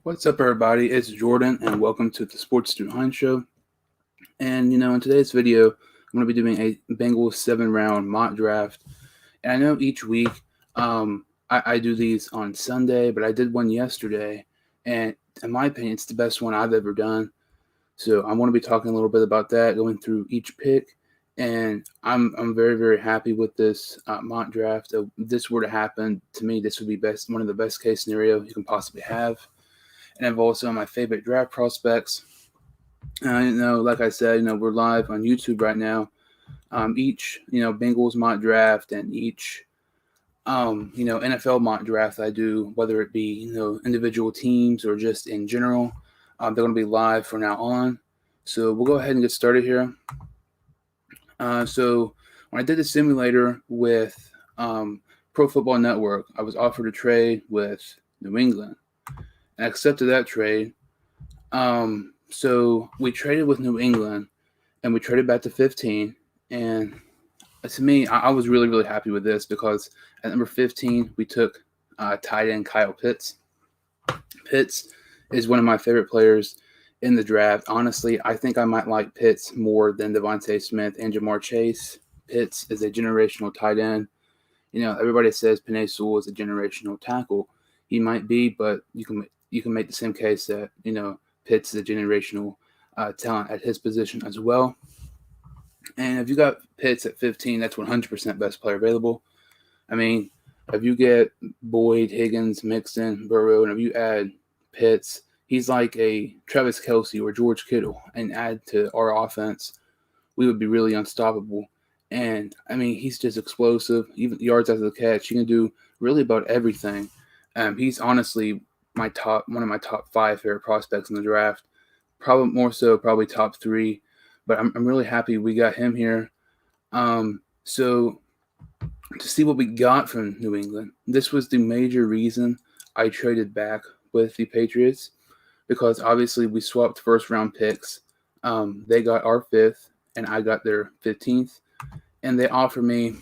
What's up, everybody? It's Jordan, and welcome to the Sports Stu Hines Show. And in today's video, I'm going to be doing a Bengals 7-round mock draft. And I know each week I do these on Sunday, but I did one yesterday, and in my opinion, it's the best one I've ever done. So I want to be talking a little bit about that, going through each pick. And I'm very, very happy with this mock draft. If this were to happen, to me, this would be one of the best case scenarios you can possibly have. And I've also my favorite draft prospects. Like I said, we're live on YouTube right now. Each Bengals mock draft and each NFL mock draft I do, whether it be individual teams or just in general, they're going to be live from now on. So we'll go ahead and get started here. So when I did the simulator with Pro Football Network, I was offered a trade with New England. And I accepted that trade. So we traded with New England, and we traded back to 15. And to me, I was really, really happy with this because at number 15, we took tight end Kyle Pitts. Pitts is one of my favorite players in the draft. Honestly, I think I might like Pitts more than Devontae Smith and Jamar Chase. Pitts is a generational tight end. Everybody says Penei Sewell is a generational tackle. He might be, but you can make the same case that Pitts is a generational talent at his position as well. And if you got Pitts at 15, that's 100% best player available. I mean, if you get Boyd, Higgins, Mixon, Burrow, and if you add Pitts, he's like a Travis Kelce or George Kittle, and add to our offense, we would be really unstoppable. And I mean, he's just explosive, even yards after the catch. He can do really about everything. He's honestly one of my top 5 favorite prospects in the draft. Probably top 3. But I'm really happy we got him here. So to see what we got from New England, this was the major reason I traded back with the Patriots, because obviously we swapped first-round picks. They got our 5th, and I got their 15th. And they offered me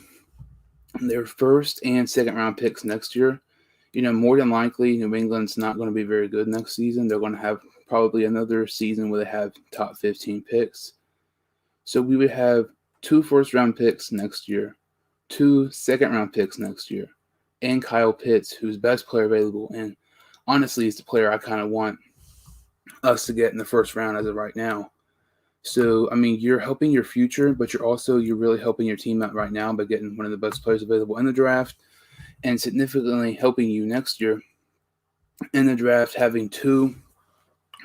their first and second-round picks next year. More than likely, New England's not going to be very good next season. They're going to have probably another season where they have top 15 picks. So we would have 2 first-round picks next year, 2 second-round picks next year, and Kyle Pitts, who's best player available. And honestly, he's the player I kind of want us to get in the first round as of right now. So, I mean, you're helping your future, but you're really helping your team out right now by getting one of the best players available in the draft, and significantly helping you next year in the draft, having 2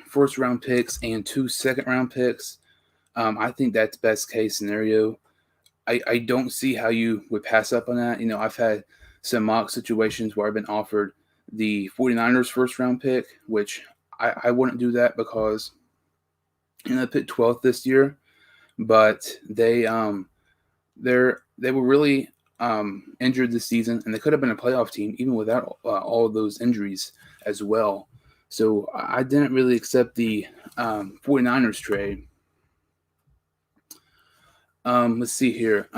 first-round picks and 2 second-round picks. I think that's best case scenario. I don't see how you would pass up on that. I've had some mock situations where I've been offered the 49ers first-round pick, which I wouldn't do that because they picked 12th this year, but they were really injured this season, and they could have been a playoff team even without all of those injuries as well. So I didn't really accept the 49ers trade. Let's see here.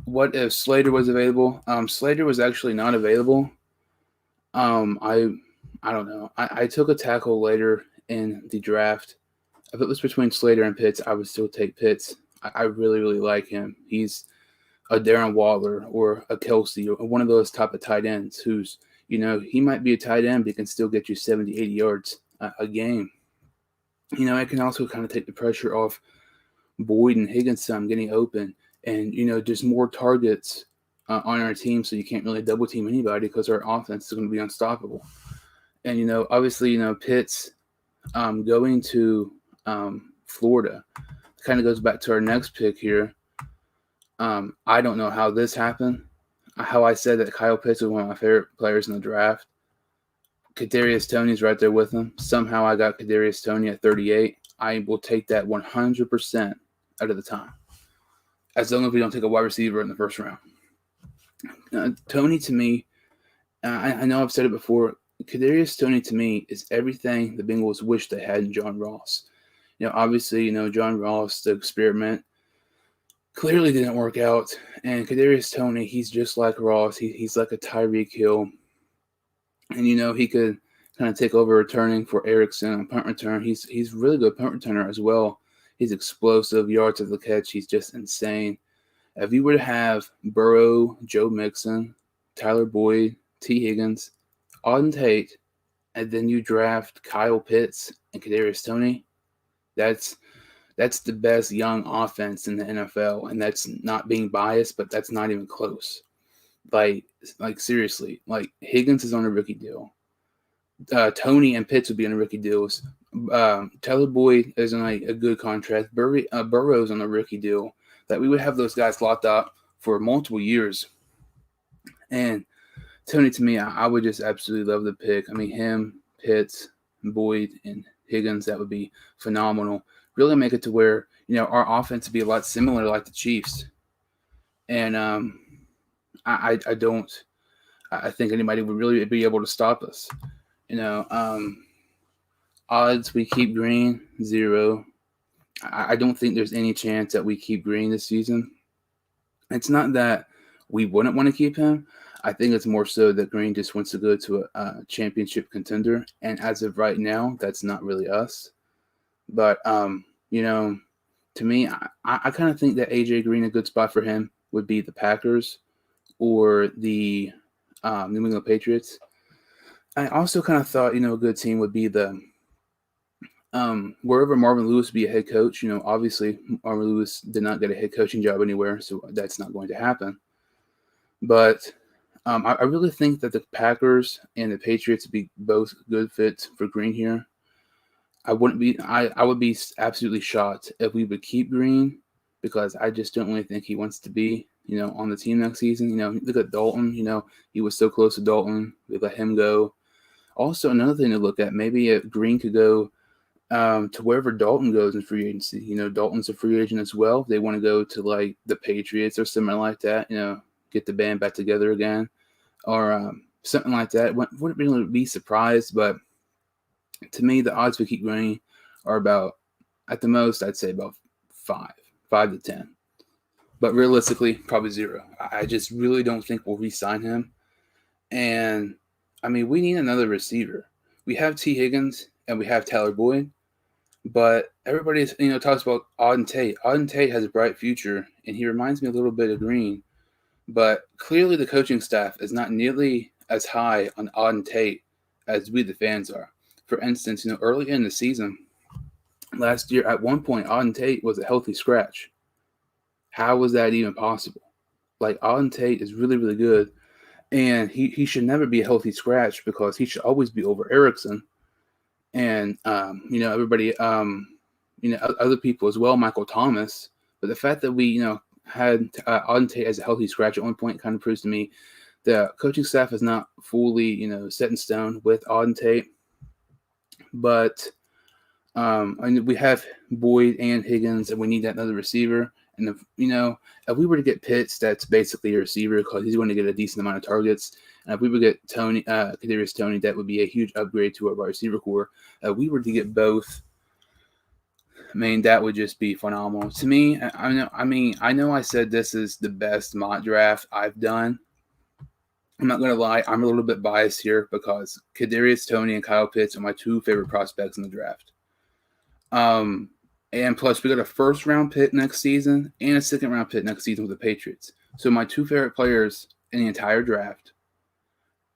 What if Slater was available? Slater was actually not available. I don't know. I took a tackle later in the draft. If it was between Slater and Pitts, I would still take Pitts. I really, really like him. He's a Darren Waller or a Kelce or one of those type of tight ends who's, he might be a tight end, but he can still get you 70, 80 yards a game. It can also kind of take the pressure off Boyd and Higgins getting open, and just more targets on our team, so you can't really double team anybody because our offense is going to be unstoppable. And obviously Pitts going to Florida kind of goes back to our next pick here. I don't know how this happened. How I said that Kyle Pitts was one of my favorite players in the draft. Kadarius Toney's right there with him. Somehow I got Kadarius Toney at 38. I will take that 100% out of the time, as long as we don't take a wide receiver in the first round. Toney, to me, I know I've said it before, Kadarius Toney to me is everything the Bengals wish they had in John Ross. Obviously, John Ross, the experiment, clearly didn't work out. And Kadarius Toney, he's just like Ross. He's like a Tyreek Hill. And, he could kind of take over returning for Erickson on punt return. He's really good punt returner as well. He's explosive, yards of the catch. He's just insane. If you were to have Burrow, Joe Mixon, Tyler Boyd, T. Higgins, Auden Tate, and then you draft Kyle Pitts and Kadarius Toney, that's the best young offense in the NFL, and that's not being biased, but that's not even close. Like seriously, like Higgins is on a rookie deal. Toney and Pitts would be on a rookie deals. Tyler Boyd is on a good contract. Burrow's on a rookie deal. That we would have those guys locked up for multiple years. And Toney, to me, I would just absolutely love the pick. I mean, him, Pitts, Boyd, and Higgins, that would be phenomenal. Really make it to where, our offense would be a lot similar like the Chiefs. And I think anybody would really be able to stop us. Odds we keep Green, 0. I don't think there's any chance that we keep Green this season. It's not that we wouldn't want to keep him. I think it's more so that Green just wants to go to a championship contender. And as of right now, that's not really us. But, to me, I kind of think that A.J. Green, a good spot for him would be the Packers or the New England Patriots. I also kind of thought, a good team would be the wherever Marvin Lewis would be a head coach. Obviously Marvin Lewis did not get a head coaching job anywhere, so that's not going to happen. But I really think that the Packers and the Patriots would be both good fits for Green here. I would be absolutely shocked if we would keep Green, because I just don't really think he wants to be, on the team next season. Look at Dalton. He was so close to Dalton. We let him go. Also, another thing to look at, maybe if Green could go to wherever Dalton goes in free agency. Dalton's a free agent as well. They want to go to like the Patriots or something like that. Get the band back together again, or something like that. Wouldn't really be surprised, but to me, the odds we keep Green are about, at the most, I'd say about 5 to 10. But realistically, probably 0. I just really don't think we'll re-sign him. And I mean, we need another receiver. We have T. Higgins and we have Tyler Boyd, but everybody talks about Auden Tate. Auden Tate has a bright future, and he reminds me a little bit of Green. But clearly, the coaching staff is not nearly as high on Auden Tate as we, the fans, are. For instance, early in the season, last year, at one point, Auden Tate was a healthy scratch. How was that even possible? Like, Auden Tate is really, really good, and he should never be a healthy scratch, because he should always be over Erickson. And, everybody, other people as well, Michael Thomas. But the fact that we, had Auden Tate as a healthy scratch at one point kind of proves to me the coaching staff is not fully, set in stone with Auden Tate. But we have Boyd and Higgins, and we need that another receiver. And if we were to get Pitts, that's basically a receiver, because he's going to get a decent amount of targets. And if we would get Kadarius Toney, that would be a huge upgrade to our wide receiver core. If we were to get both, I mean, that would just be phenomenal. To me, I know I said this is the best mock draft I've done. I'm not going to lie, I'm a little bit biased here, because Kadarius Toney and Kyle Pitts are my 2 favorite prospects in the draft. And plus, we got a first-round pick next season and a second-round pick next season with the Patriots. So my 2 favorite players in the entire draft.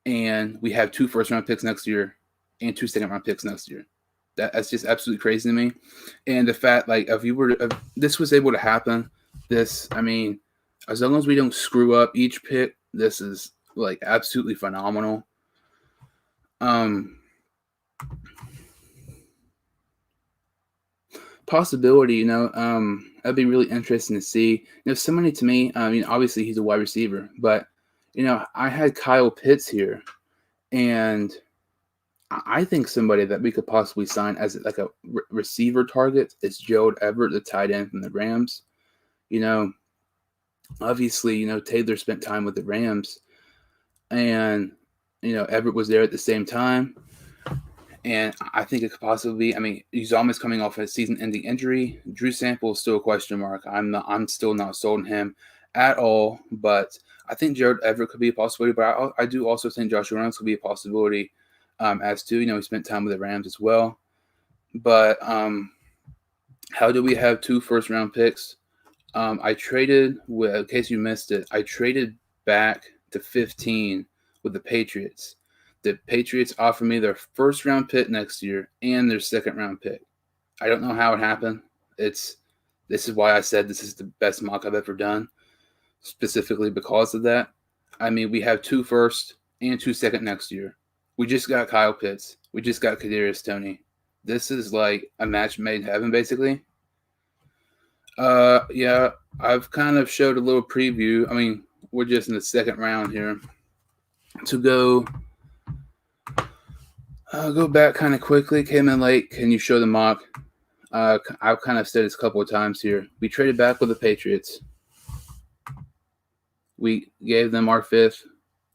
And we have 2 first-round picks next year and 2 second-round picks next year. That's just absolutely crazy to me. And the fact, like, if this was able to happen, as long as we don't screw up each pick, this is, like, absolutely phenomenal. Possibility, that'd be really interesting to see. Somebody to me, obviously he's a wide receiver, but, I had Kyle Pitts here, and I think somebody that we could possibly sign as like a receiver target is Gerald Everett, the tight end from the Rams. Obviously, Taylor spent time with the Rams, and, Everett was there at the same time. And I think it could possibly be, he's almost coming off a season-ending injury. Drew Sample is still a question mark. I'm still not sold on him at all, but I think Gerald Everett could be a possibility, but I do also think Josh Reynolds could be a possibility. as too. He spent time with the Rams as well. But how do we have 2 first-round picks? I traded with, in case you missed it, I traded back to 15 with the Patriots. The Patriots offered me their first-round pick next year and their second-round pick. I don't know how it happened. This is why I said this is the best mock I've ever done, specifically because of that. I mean, we have 2 first and 2 second next year. We just got Kyle Pitts. We just got Kadarius Toney. This is like a match made in heaven, basically. Yeah, I've kind of showed a little preview. I mean, we're just in the second round here. To go back kind of quickly, came in late. Can you show the mock? I've kind of said this a couple of times here. We traded back with the Patriots. We gave them our 5th.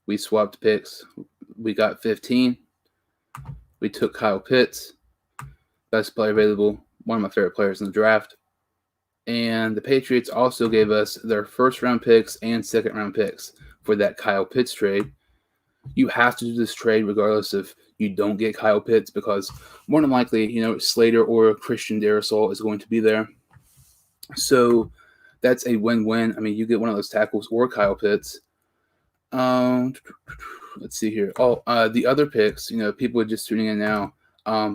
We swapped picks. We got 15. We took Kyle Pitts, best player available, one of my favorite players in the draft. And the Patriots also gave us their first-round picks and second-round picks for that Kyle Pitts trade. You have to do this trade regardless if you don't get Kyle Pitts, because more than likely, Slater or Christian Darrisaw is going to be there. So that's a win-win. I mean, you get one of those tackles or Kyle Pitts. Let's see here. The other picks, people are just tuning in now.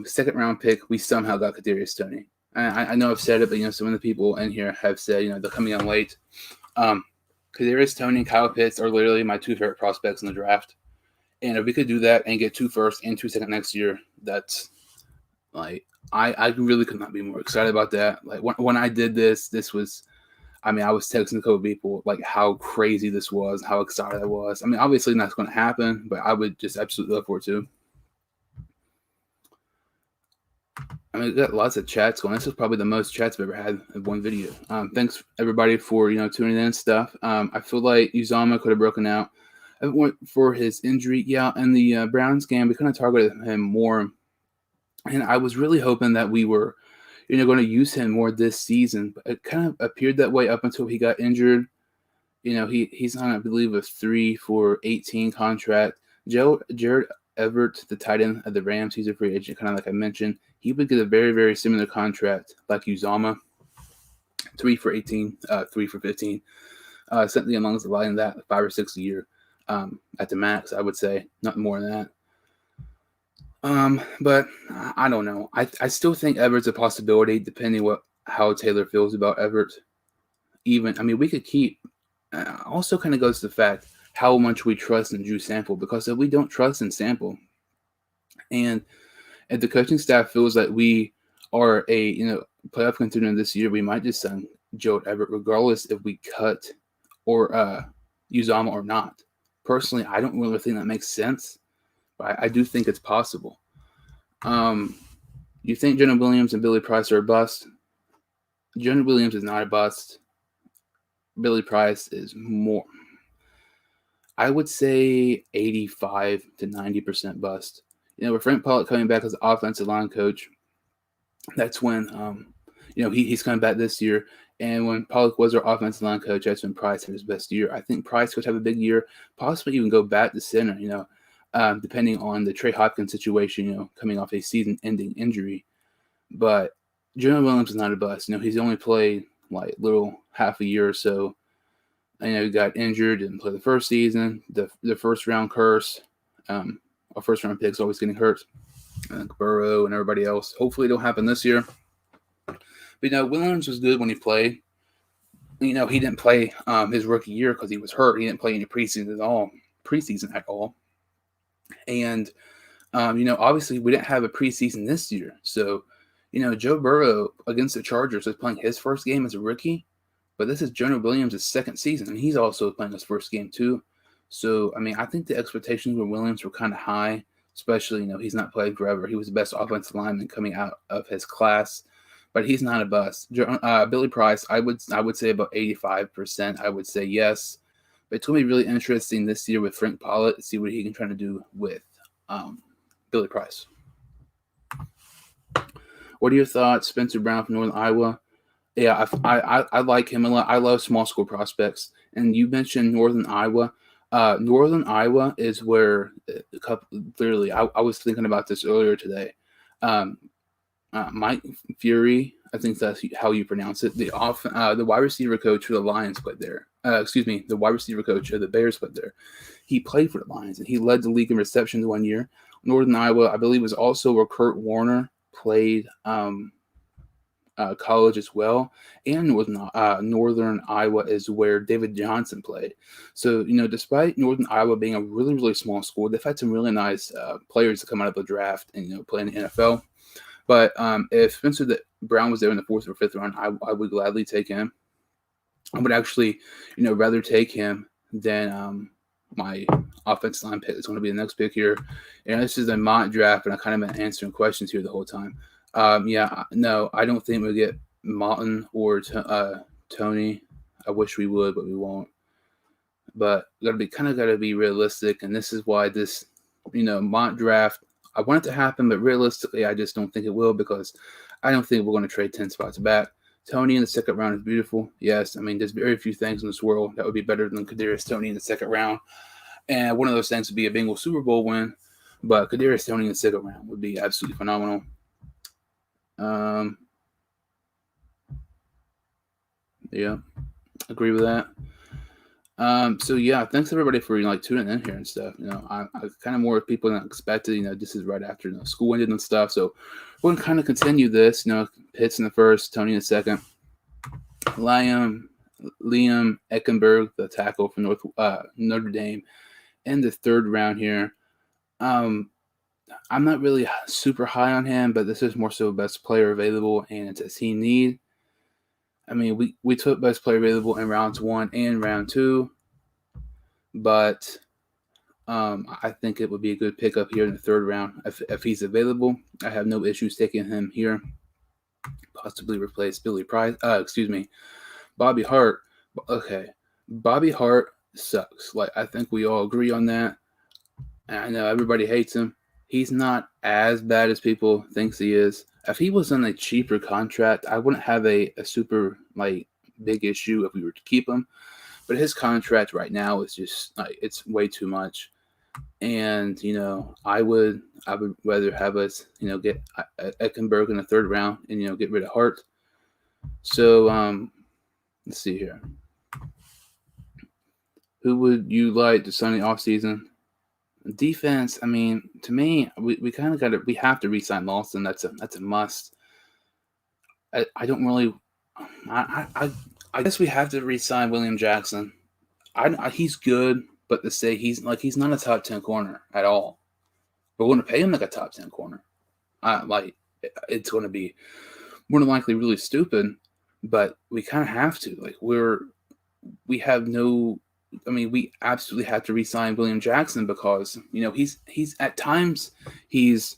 Second-round pick, we somehow got Kadarius Toney. I know I've said it, but some of the people in here have said they're coming in late. Kadarius Toney and Kyle Pitts are literally my 2 favorite prospects in the draft, and if we could do that and get 2 first and 2 second next year, that's like I really could not be more excited about that. Like when I did this was, I mean, I was texting a couple of people like how crazy this was, how excited I was. I mean, obviously that's going to happen, but I would just absolutely love for it to. I mean, we've got lots of chats going. This is probably the most chats I've ever had in one video. Thanks everybody for tuning in and stuff. I feel like Uzomah could have broken out for his injury. Yeah, in the Browns game, we kind of targeted him more, and I was really hoping that we were, going to use him more this season. But it kind of appeared that way up until he got injured. He's on, I believe, a 3 for $18 contract. Jared Everett, the tight end of the Rams, he's a free agent, kind of like I mentioned. He would get a very, very similar contract like Uzomah, 3 for 18, 3 for 15. Something along the line of that, 5 or 6 a year at the max, I would say, not more than that. But I don't know. I still think Everett's a possibility, depending how Taylor feels about Everett. We could keep. Also, kind of goes to the fact how much we trust in Drew Sample, because if we don't trust in Sample, and if the coaching staff feels that we are a playoff contender this year, we might just sign Joe Everett, regardless if we cut or Uzomah or not. Personally, I don't really think that makes sense, but I do think it's possible. You think Jonah Williams and Billy Price are a bust? Jonah Williams is not a bust. Billy Price is more. I would say 85 to 90% bust. With Frank Pollock coming back as offensive line coach, that's when he's coming back this year. And when Pollock was our offensive line coach, that's when Price had his best year. I think Price could have a big year, possibly even go back to center, depending on the Trey Hopkins situation, coming off a season-ending injury. But Jonah Williams is not a bust. He's only played like little half a year or so. He got injured, didn't play the first season. The first-round curse. Our first-round picks always getting hurt. Burrow and everybody else. Hopefully it don't happen this year. But, Williams was good when he played. He didn't play his rookie year because he was hurt. He didn't play any preseason at all. And, obviously we didn't have a preseason this year. So, Joe Burrow against the Chargers is playing his first game as a rookie. But this is Jonah Williams' second season, and he's also playing his first game too. So, I think the expectations with Williams were kind of high, especially, he's not played forever. He was the best offensive lineman coming out of his class, but he's not a bust. Billy Price, I would say about 85%. I would say yes. But it's going to be really interesting this year with Frank Pollock to see what he can try to do with Billy Price. What are your thoughts? Spencer Brown from Northern Iowa. Yeah, I like him a lot. I love small school prospects. And you mentioned Northern Iowa. Northern Iowa is where literally. I was thinking about this earlier today. Um, Mike Fury, I think that's how you pronounce it. The wide receiver coach for the Lions played there. The wide receiver coach of the Bears played there. He played for the Lions, and he led the league in receptions one year. Northern Iowa, I believe, was also where Kurt Warner played college as well. And Northern Iowa is where David Johnson played. So, despite Northern Iowa being a really, really small school, they've had some really nice players to come out of the draft and, play in the NFL. But if Spencer Brown was there in the 4th or 5th round, I would gladly take him. I would actually, rather take him than my offensive line pick. It's going to be the next pick here. And this is a mock draft, and I kind of been answering questions here the whole time. No, I don't think we'll get Martin or Tony. I wish we would, but we won't. But got to be realistic, and this is why this, mock draft. I want it to happen, but realistically, I just don't think it will because I don't think we're going to trade 10 spots back. Tony in the second round is beautiful. Yes, there's very few things in this world that would be better than Kadarius Toney in the second round. And one of those things would be a Bengals Super Bowl win, but Kadarius Toney in the second round would be absolutely phenomenal. Yeah, agree with that. So yeah, thanks everybody for tuning in here and stuff. I kind of more people than expected. This is right after school ended and stuff. So we're gonna kind of continue this. Pitts in the first, Tony in the second, Liam Eckenberg, the tackle from Notre Dame, in the third round here. I'm not really super high on him, but this is more so best player available, and it's a team need. We took best player available in rounds 1 and round 2, but I think it would be a good pickup here in the third round if he's available. I have no issues taking him here. Possibly replace Bobby Hart. Okay, Bobby Hart sucks. I think we all agree on that. And I know everybody hates him. He's not as bad as people thinks he is. If he was on a cheaper contract, I wouldn't have a super big issue if we were to keep him. But his contract right now is just it's way too much. And I would rather have us get Eckenberg in the third round and get rid of Hart. So let's see here. Who would you like to sign the offseason? Defense, to me, we kind of we have to re-sign Lawson. That's a must. I don't really. I guess we have to re-sign William Jackson. He's good, but to say he's not a top 10 corner at all. We're going to pay him like a top 10 corner. It's going to be more than likely really stupid, but we kind of have to. We have no. We absolutely have to re-sign William Jackson because he's at times he's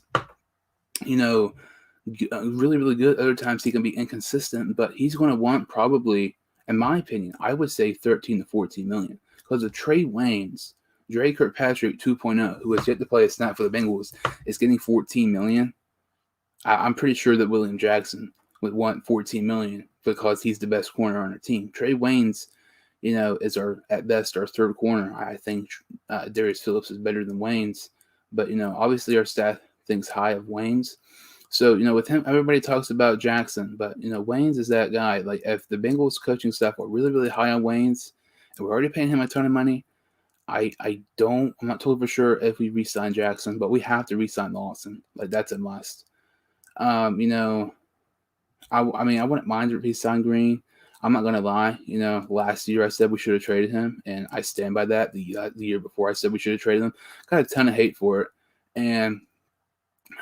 really, really good. Other times he can be inconsistent, but he's going to want probably, in my opinion, I would say 13 to 14 million because of Trey Waynes, Dre Kirkpatrick 2.0, who has yet to play a snap for the Bengals, is getting 14 million. I'm pretty sure that William Jackson would want 14 million because he's the best corner on our team. Trey Waynes, is at best our third corner. I think Darius Phillips is better than Waynes, but obviously our staff thinks high of Waynes. So with him, everybody talks about Jackson, but Waynes is that guy. If the Bengals coaching staff are really, really high on Waynes, and we're already paying him a ton of money, I'm not totally for sure if we re-sign Jackson, but we have to re-sign Lawson. That's a must. I wouldn't mind to re-sign Green. I'm not going to lie. Last year I said we should have traded him, and I stand by that. The year before I said we should have traded him. Got a ton of hate for it. And,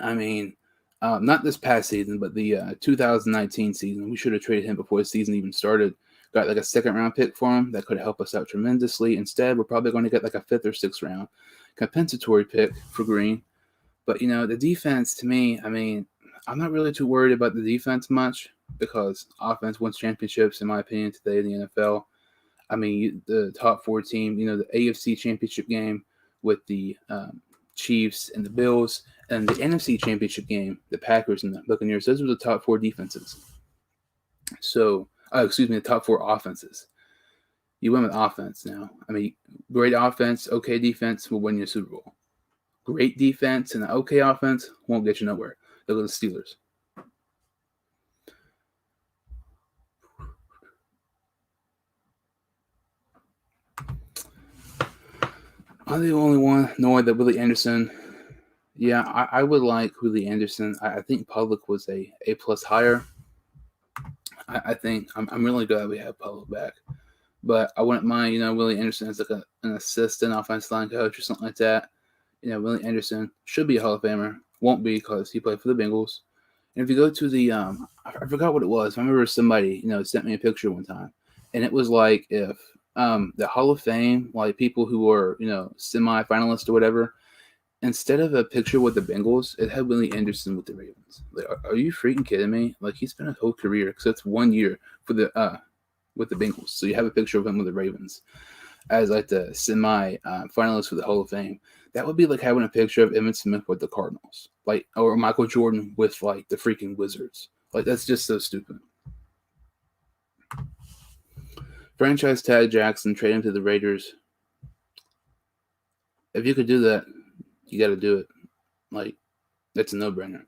not this past season, but the 2019 season, we should have traded him before the season even started. Got a second-round pick for him that could help us out tremendously. Instead, we're probably going to get a 5th or 6th round compensatory pick for Green. But, the defense, to me, I'm not really too worried about the defense much because offense wins championships, in my opinion, today in the NFL. The top 4 team, the AFC championship game with the Chiefs and the Bills, and the NFC championship game, the Packers and the Buccaneers, those were the top 4 defenses. So, the top 4 offenses. You win with offense now. I mean, great offense, okay defense will win you a Super Bowl. Great defense and an okay offense won't get you nowhere. Look at the Steelers. I'm the only one knowing that Willie Anderson. Yeah, I would like Willie Anderson. I think Public was a plus hire. I think I'm really glad we have Public back. But I wouldn't mind, Willie Anderson as like an assistant offensive line coach or something like that. Willie Anderson should be a Hall of Famer. Won't be because he played for the Bengals. And if you go to the, I forgot what it was. I remember somebody, sent me a picture one time. And it was like if the Hall of Fame, like people who were, semi-finalists or whatever, instead of a picture with the Bengals, it had Willie Anderson with the Ravens. Like, are you freaking kidding me? Like, he spent his whole career, except 1 year, for the with the Bengals. So you have a picture of him with the Ravens as like the semi-finalist for the Hall of Fame. That would be like having a picture of Emmitt Smith with the Cardinals, like, or Michael Jordan with like the freaking Wizards. Like, that's just so stupid. Franchise tag Jackson, trade him to the Raiders. If you could do that, you got to do it. Like, that's a no-brainer.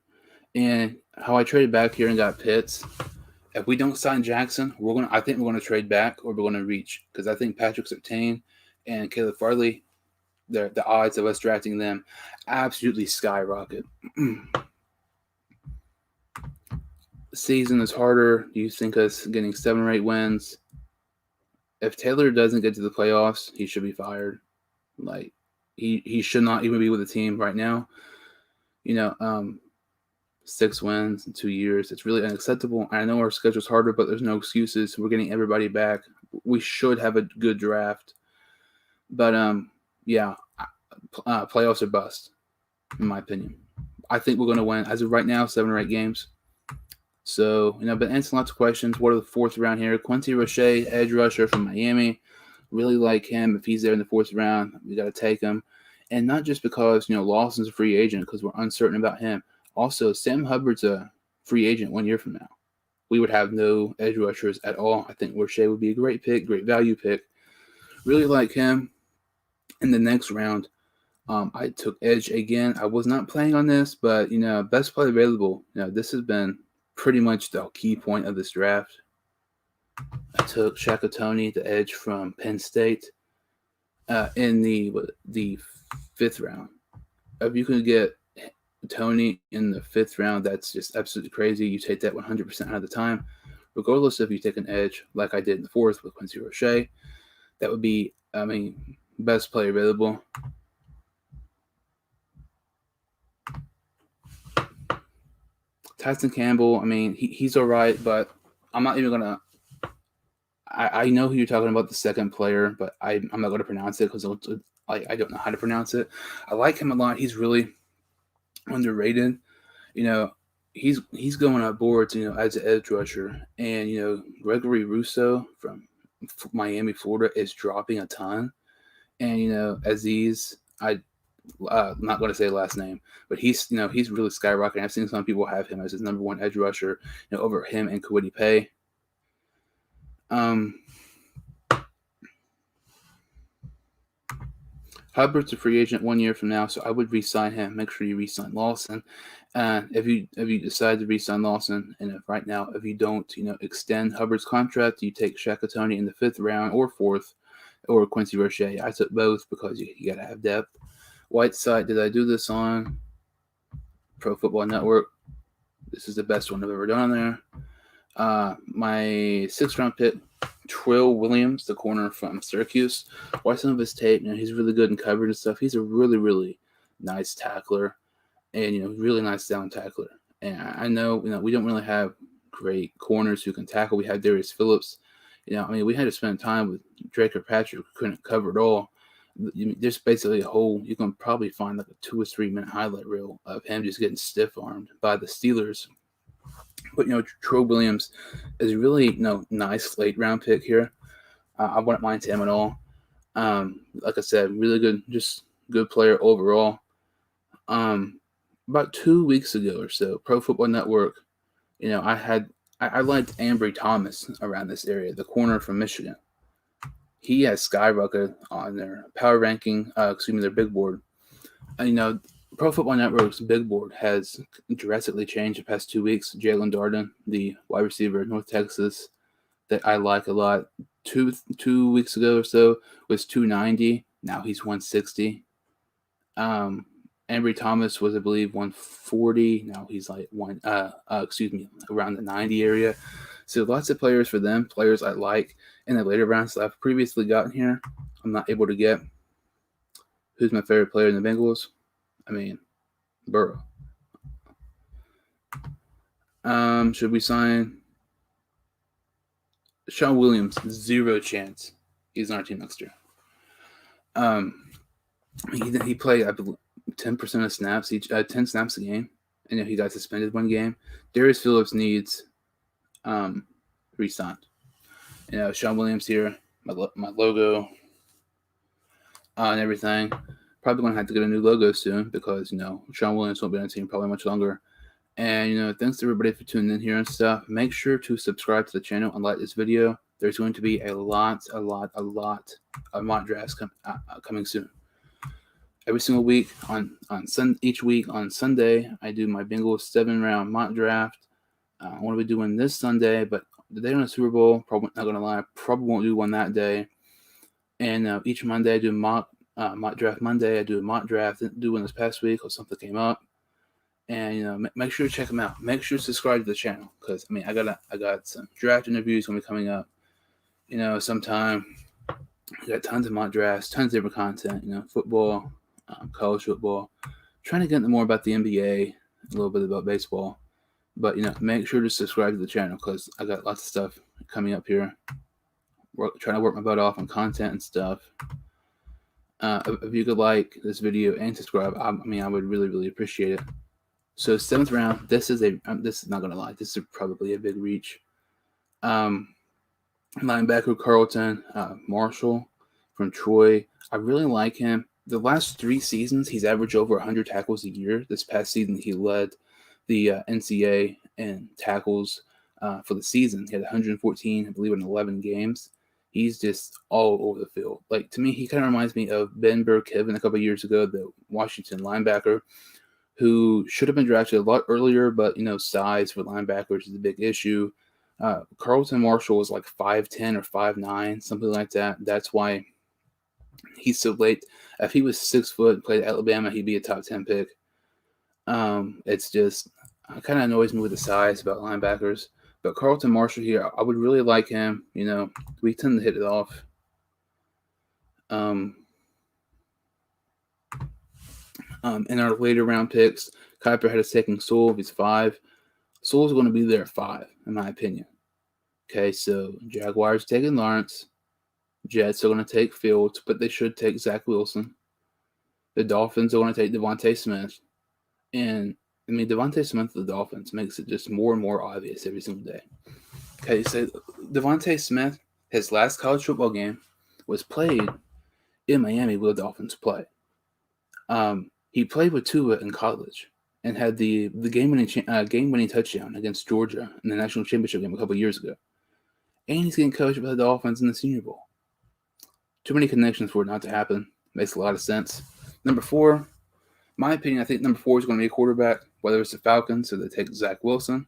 And how I traded back here and got Pitts. If we don't sign Jackson, I think we're gonna trade back or we're gonna reach, because I think Patrick Surtain and Caleb Farley, the odds of us drafting them absolutely skyrocket. The season is harder. Do you think us getting 7 or 8 wins? If Taylor doesn't get to the playoffs, he should be fired. Like, he should not even be with the team right now. 6 wins in 2 years. It's really unacceptable. I know our schedule's harder, but there's no excuses. We're getting everybody back. We should have a good draft. But, playoffs are bust, in my opinion. I think we're going to win, as of right now, 7 or 8 games. So, been answering lots of questions. What are the 4th round here? Quincy Roche, edge rusher from Miami. Really like him. If he's there in the 4th round, we got to take him. And not just because, Lawson's a free agent, because we're uncertain about him. Also, Sam Hubbard's a free agent 1 year from now. We would have no edge rushers at all. I think Roche would be a great pick, great value pick. Really like him. In the next round, I took edge again. I was not planning on this, but, best player available. This has been pretty much the key point of this draft. I took Shaka Toney, the edge from Penn State, in the 5th round. If you can get Toney in the 5th round, that's just absolutely crazy. You take that 100% out of the time, regardless if you take an edge like I did in the 4th with Quincy Roche. That would be, best player available. Tyson Campbell, he's all right, but I'm not even gonna. I know who you're talking about, the second player, but I'm not going to pronounce it because I don't know how to pronounce it. I like him a lot. He's really underrated. He's going up boards, as an edge rusher. And, Gregory Rousseau from Miami, Florida is dropping a ton. And, Aziz, I'm not going to say the last name, but he's really skyrocketing. I've seen some people have him as his number 1 edge rusher, over him and Kwity Paye. Hubbard's a free agent 1 year from now, so I would re-sign him. Make sure you re-sign Lawson. If you decide to re-sign Lawson, and if you don't, extend Hubbard's contract, you take Shaka Toney in the 5th round or 4th, or Quincy Roche. I took both because you got to have depth. Whiteside, did I do this on Pro Football Network? This is the best one I've ever done on there. My 6th round pick, Trill Williams, the corner from Syracuse. Watch some of his tape. He's really good in coverage and stuff. He's a really, really nice tackler, and really nice down tackler. And I know we don't really have great corners who can tackle. We had Darius Phillips. We had to spend time with Drake or Patrick, who couldn't cover it all. There's basically a whole. You can probably find like a 2 or 3 minute highlight reel of him just getting stiff armed by the Steelers. But, Trill Williams is a really, nice late round pick here. I wouldn't mind him at all. Like I said, really good, just good player overall. About 2 weeks ago or so, Pro Football Network, I liked Ambry Thomas around this area, the corner from Michigan. he has skyrocketed on their power ranking, their big board. Pro Football Network's big board has drastically changed the past 2 weeks. Jalen Darden, the wide receiver of North Texas, that I like a lot, two weeks ago or so was 290. Now he's 160. Ambry Thomas was, I believe, 140. Now he's like around the 90 area. So lots of players for them, players I like in the later rounds that I've previously gotten here. I'm not able to get. Who's my favorite player in the Bengals? Burrow. Should we sign Sean Williams? Zero chance. He's on our team next year. He played, I believe, 10% of snaps 10 snaps a game. I know he got suspended one game. Darius Phillips needs re-signed. Sean Williams here, my logo and everything. Probably going to have to get a new logo soon because, Sean Williams won't be on the team probably much longer. And, thanks to everybody for tuning in here and stuff. Make sure to subscribe to the channel and like this video. There's going to be a lot of mock drafts coming soon. Every single week each week on Sunday, I do my Bengals 7-round mock draft. I want to be doing this Sunday, but the day on the Super Bowl, probably not going to lie, probably won't do one that day. And each Monday I do mock draft Monday. I do a mock draft. Didn't do one this past week or something came up. And make sure to check them out. Make sure to subscribe to the channel because I got some draft interviews going to be coming up. Sometime. I got tons of mock drafts, tons of different content. Football, college football. Trying to get into more about the NBA, a little bit about baseball. But make sure to subscribe to the channel because I got lots of stuff coming up here. Trying to work my butt off on content and stuff. If you could like this video and subscribe, I would really, really appreciate it. So 7th round, this is not gonna lie, this is probably a big reach. Linebacker Carlton Marshall from Troy. I really like him. The last 3 seasons, he's averaged over 100 tackles a year. This past season, he led the NCAA in tackles for the season. He had 114, I believe, in 11 games. He's just all over the field. Like, to me, he kind of reminds me of Ben Burke-Kiven a couple of years ago, the Washington linebacker, who should have been drafted a lot earlier, but, size for linebackers is a big issue. Carlton Marshall was like 5'10 or 5'9, something like that. That's why he's so late. If he was 6 foot and played at Alabama, he'd be a top 10 pick. It's just kind of annoys me with the size about linebackers. But Carlton Marshall here, I would really like him. We tend to hit it off. In our later round picks, Kuiper had us taking Sewell. He's 5. Sewell's going to be there at 5, in my opinion. Okay, so Jaguars taking Lawrence. Jets are going to take Fields, but they should take Zach Wilson. The Dolphins are going to take Devontae Smith. And, Devontae Smith of the Dolphins makes it just more and more obvious every single day. Okay, so Devontae Smith, his last college football game was played in Miami where the Dolphins play. He played with Tua in college and had the game-winning touchdown against Georgia in the national championship game a couple years ago. And he's getting coached by the Dolphins in the Senior Bowl. Too many connections for it not to happen. Makes a lot of sense. Number 4, my opinion, I think number 4 is going to be a quarterback, whether it's the Falcons, so they take Zach Wilson,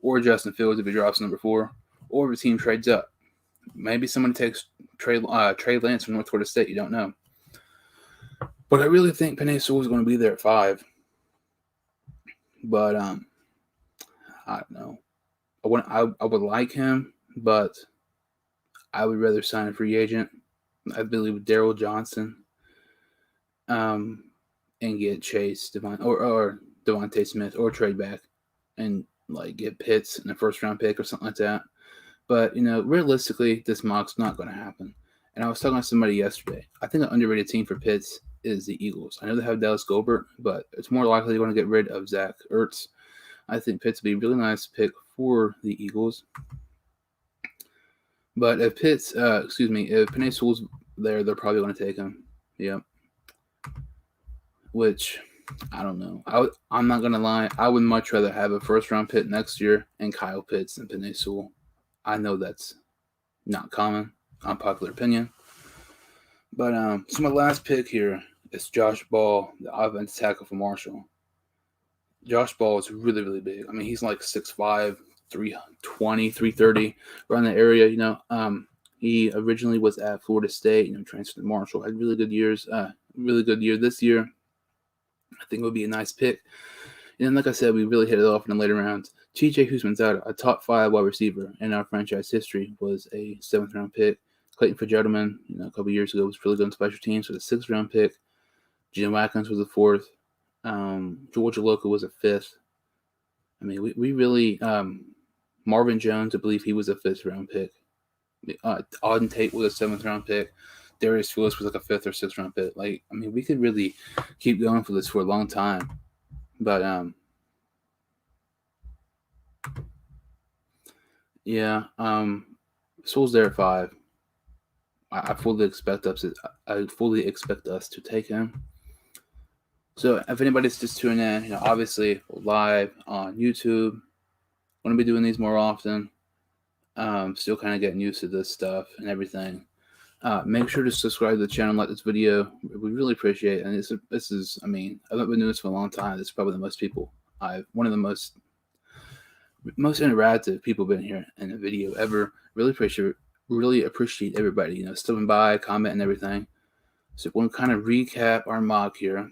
or Justin Fields if he drops number 4, or if the team trades up. Maybe someone takes Trey Lance from North Dakota State. You don't know. But I really think Penei Sewell is going to be there at 5. But I don't know. I would like him, but I would rather sign a free agent. I believe with Darryl Johnson, and get Chase or Devontae Smith or trade back and like get Pitts in a 1st-round pick or something like that. But realistically, this mock's not going to happen. And I was talking to somebody yesterday. I think an underrated team for Pitts is the Eagles. I know they have Dallas Goedert, but it's more likely they're going to get rid of Zach Ertz. I think Pitts would be a really nice pick for the Eagles. But if Penei Sewell's there, they're probably going to take him. Yep. Which, I don't know. I'm not going to lie. I would much rather have a 1st-round pick next year and Kyle Pitts than Penei Sewell. I know that's not common, unpopular opinion. But so my last pick here is Josh Ball, the offensive tackle for Marshall. Josh Ball is really, really big. I mean, he's like 6'5", 320, 330, around the area, He originally was at Florida State, transferred to Marshall, had really good years, really good year this year. I think it would be a nice pick. And then, like I said, we really hit it off in the later rounds. T.J. Houshmandzadeh, a top 5 wide receiver in our franchise history, was a 7th-round pick. Clayton Fitzgerald, a couple years ago, was really good on special teams, was a 6th-round pick. Gene Watkins was a 4th. George Aloka was a 5th. I mean, we really Marvin Jones, I believe he was a 5th-round pick. Auden Tate was a 7th-round pick. Darius Phillips was like a 5th or 6th-round pick. Like, I mean, we could really keep going for this for a long time. But yeah, Souls there at 5. I fully expect us. I fully expect us to take him. So if anybody's just tuning in, obviously live on YouTube. Want to be doing these more often. Still kind of getting used to this stuff and everything. Make sure to subscribe to the channel, like this video. We really appreciate it. And this is, I mean, I've been doing this for a long time. This is probably the most people one of the most interactive people been here in a video ever. Really appreciate everybody, stopping by, comment, and everything. So we'll kind of recap our mock here.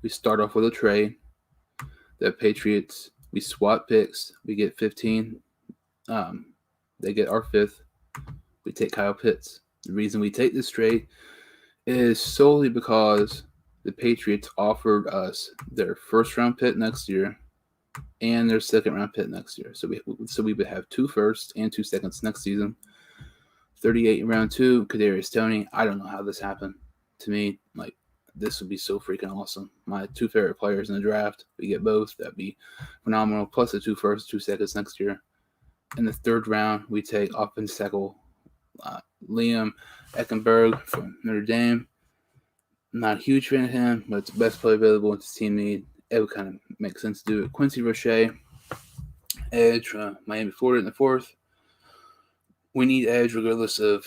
We start off with a trade. The Patriots, we swap picks. We get 15. They get our 5th. We take Kyle Pitts. The reason we take this trade is solely because the Patriots offered us their 1st-round pick next year and their 2nd-round pick next year. So we would have 2 firsts and 2 seconds next season. 38 in round 2, Kadarius Toney. I don't know how this happened. To me, like, this would be so freaking awesome. My 2 favorite players in the draft. We get both. That'd be phenomenal. Plus the 2 firsts, 2 seconds next year. In the 3rd round, we take offensive tackle Liam Eckenberg from Notre Dame. Not a huge fan of him, but it's the best player available with the team need. It would kind of make sense to do it. Quincy Roche, edge from Miami, Florida in the 4th. We need edge regardless of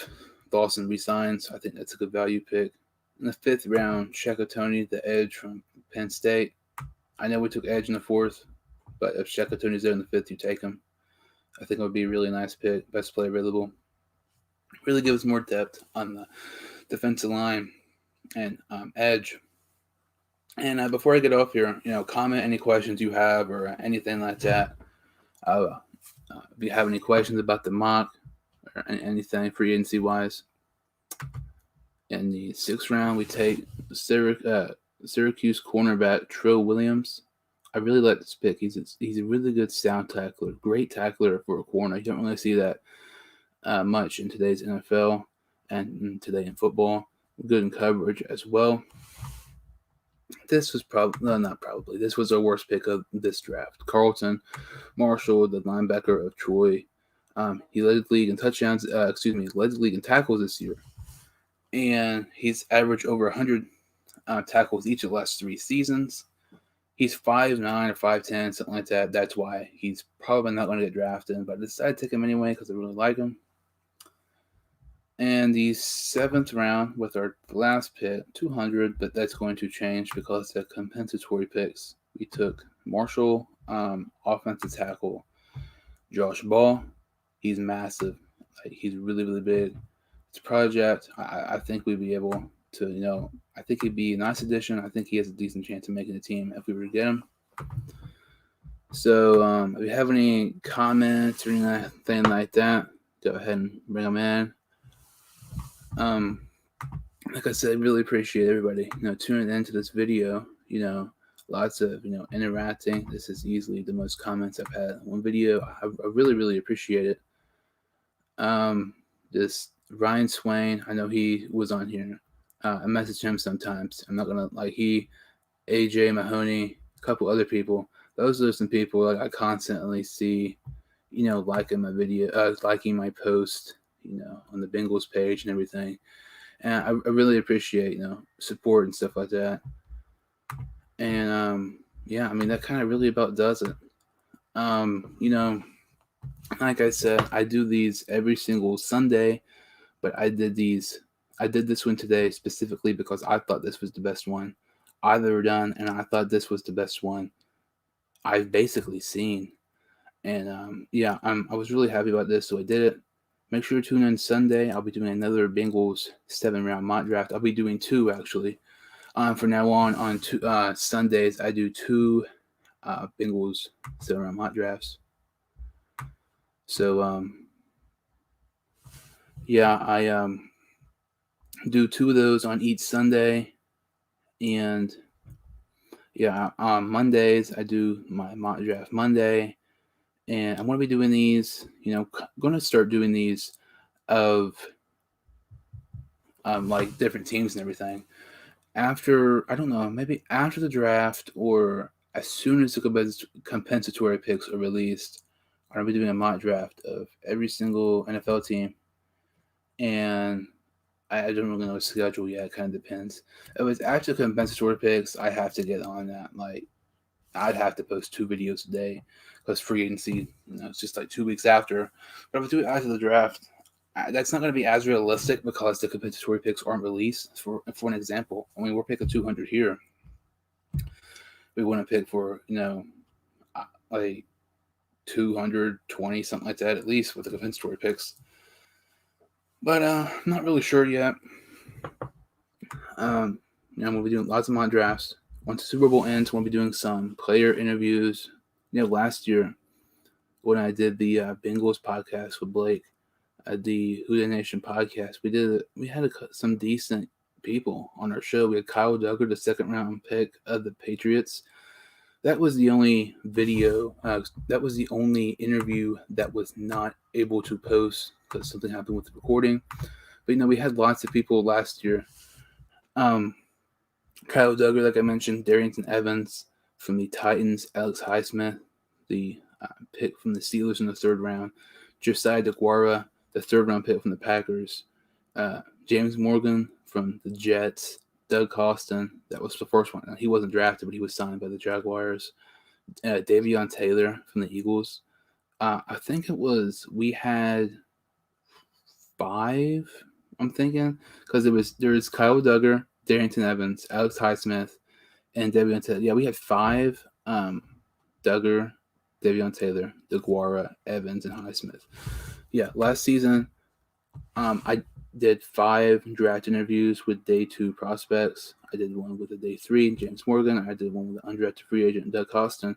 Dawson resigns. I think that's a good value pick. In the 5th round, Shaka Toney, the edge from Penn State. I know we took edge in the 4th, but if Shaka Toney's there in the 5th, you take him. I think it would be a really nice pick. Best player available. Really gives more depth on the defensive line and edge. And before I get off here, comment any questions you have or anything like that. If you have any questions about the mock or anything free agency wise. In the 6th round, we take Syracuse cornerback Tro Williams. I really like this pick. He's a really good sound tackler, great tackler for a corner. You don't really see that much in today's NFL and today in football. Good in coverage as well. This was this was our worst pick of this draft. Carlton Marshall, the linebacker of Troy. He led the league in touchdowns. Led the league in tackles this year, and he's averaged over 100 tackles each of the last 3 seasons. He's 5'9" or 5'10", something like that. That's why he's probably not going to get drafted, but I decided to take him anyway because I really like him. And the 7th round with our last pick, 200, but that's going to change because the compensatory picks. We took Marshall, offensive tackle, Josh Ball. He's massive. He's really, really big. It's a project. I think we'd be able to, I think he'd be a nice addition. I think he has a decent chance of making the team if we were to get him. So if you have any comments or anything like that, go ahead and bring them in. Like I said, really appreciate everybody, tuning into this video, lots of, interacting. This is easily the most comments I've had on one video. I really, really appreciate it. This Ryan Swain, I know he was on here. I message him sometimes. I'm not going to, AJ Mahoney, a couple other people. Those are some people I constantly see, liking my video, liking my post, on the Bengals page and everything. And I really appreciate, support and stuff like that. And, that kind of really about does it. Like I said, I do these every single Sunday but I did this one today specifically because I thought this was the best one I've ever done, and I thought this was the best one I've basically seen. And yeah, I was really happy about this, so I did it. Make sure to tune in Sunday. I'll be doing another Bengals 7-round mock draft. I'll be doing two actually. From now on Sundays, I do two Bengals 7-round mock drafts. So yeah, I do two of those on each Sunday, and yeah, on Mondays I do my mock draft Monday, and I'm gonna be doing these. Gonna start doing these of like different teams and everything. After, I don't know, maybe after the draft or as soon as the compensatory picks are released, I'm gonna be doing a mock draft of every single NFL team, and I don't really know the schedule yet. It kind of depends. If it's after compensatory picks, I have to get on that. Like, I'd have to post 2 videos a day because free agency, it's just like 2 weeks after. But if I do it after the draft, that's not going to be as realistic because the compensatory picks aren't released. For an example, I mean, we're picking 200 here. We want to pick for like 220, something like that, at least with the compensatory picks. But I'm not really sure yet. We'll be doing lots of mock drafts. Once the Super Bowl ends, we'll be doing some player interviews. Last year when I did the Bengals podcast with Blake, the Who the Nation podcast, we had some decent people on our show. We had Kyle Duggar, the 2nd-round pick of the Patriots. That was the only video. That was the only interview that was not able to post because something happened with the recording. But we had lots of people last year. Kyle Duggar, like I mentioned, Darrington Evans from the Titans, Alex Highsmith, the pick from the Steelers in the 3rd round, Josiah DeGuara, the 3rd-round pick from the Packers, James Morgan from the Jets, Doug Costin, that was the first one. He wasn't drafted, but he was signed by the Jaguars. Davion Taylor from the Eagles. I think we had 5, I'm thinking, because there was Kyle Duggar, Darrington Evans, Alex Highsmith, and Davion Taylor. Yeah, we had 5, Duggar, Davion Taylor, DeGuara, Evans, and Highsmith. Yeah, last season, I did 5 draft interviews with day 2 prospects. I did one with the day 3, James Morgan. I did one with the undrafted free agent, Doug Costin.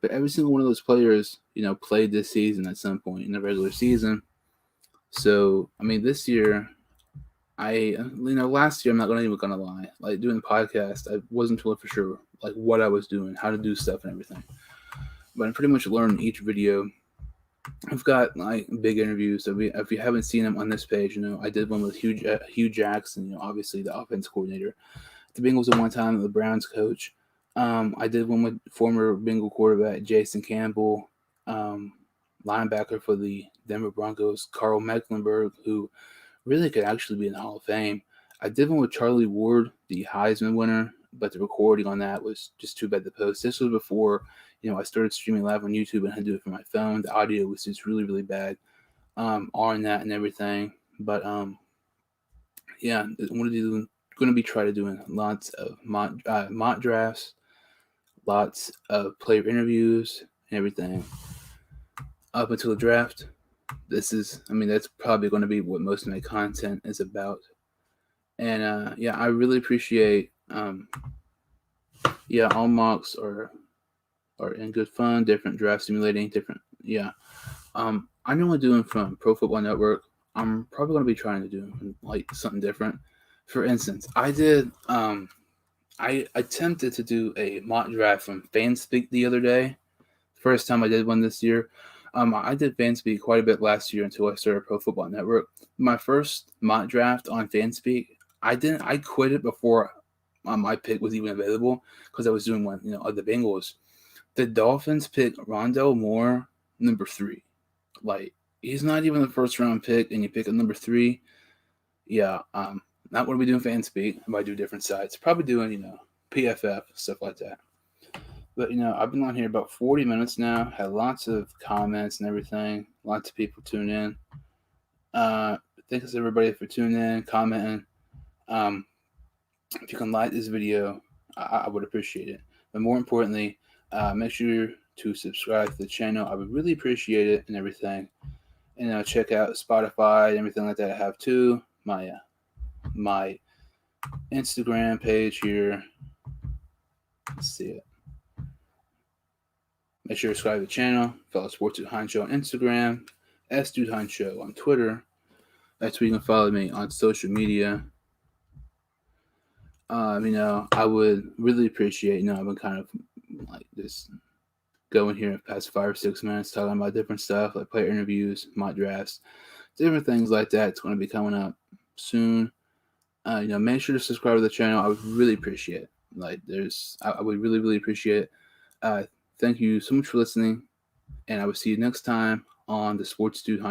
But every single one of those players, played this season at some point in the regular season. So, I mean, this year, last year, I'm not even gonna lie. Like, doing the podcast, I wasn't totally for sure, like, what I was doing, how to do stuff and everything. But I pretty much learned each video. I've got like big interviews. So if you haven't seen them on this page, I did one with Hugh Jackson, obviously the offense coordinator. The Bengals at one time, the Browns coach. I did one with former Bengal quarterback Jason Campbell, linebacker for the Denver Broncos, Carl Mecklenburg, who really could actually be in the Hall of Fame. I did one with Charlie Ward, the Heisman winner, but the recording on that was just too bad to post. This was before, I started streaming live on YouTube and had to do it from my phone. The audio was just really, really bad on that and everything. But yeah, I'm going to be trying to doing lots of mock drafts, lots of player interviews and everything up until the draft. That's probably going to be what most of my content is about. And yeah, I really appreciate all mocks are in good fun, different draft simulating, different I'm normally doing from Pro Football Network. I'm probably going to be trying to do like something different. For instance, I attempted to do a mock draft from FanSpeak the other day. First time I did one this year. I did FanSpeak quite a bit last year until I started Pro Football Network. My first mock draft on FanSpeak, I quit it before my pick was even available because I was doing one, of the Bengals. The Dolphins picked Rondale Moore, number 3. Like, he's not even the 1st-round pick, and you pick a number 3. Yeah, not what we do in FanSpeak. I might do different sites. Probably doing, PFF, stuff like that. But, I've been on here about 40 minutes now. Had lots of comments and everything. Lots of people tune in. thanks everybody for tuning in, commenting. If you can like this video, I would appreciate it. But more importantly, make sure to subscribe to the channel. I would really appreciate it and everything. And check out Spotify and everything like that I have too. My Instagram page here. Let's see it. Make sure to subscribe to the channel. Fellow Sports Dude Hein Show on Instagram. Dude Hein Show on Twitter. That's where you can follow me on social media. I would really appreciate, I've been kind of like just going here in the past 5 or 6 minutes talking about different stuff like player interviews, mock drafts, different things like that. It's going to be coming up soon. Make sure to subscribe to the channel. I would really appreciate it. I would really, really appreciate it. Thank you so much for listening, and I will see you next time on the Sports Dude Hein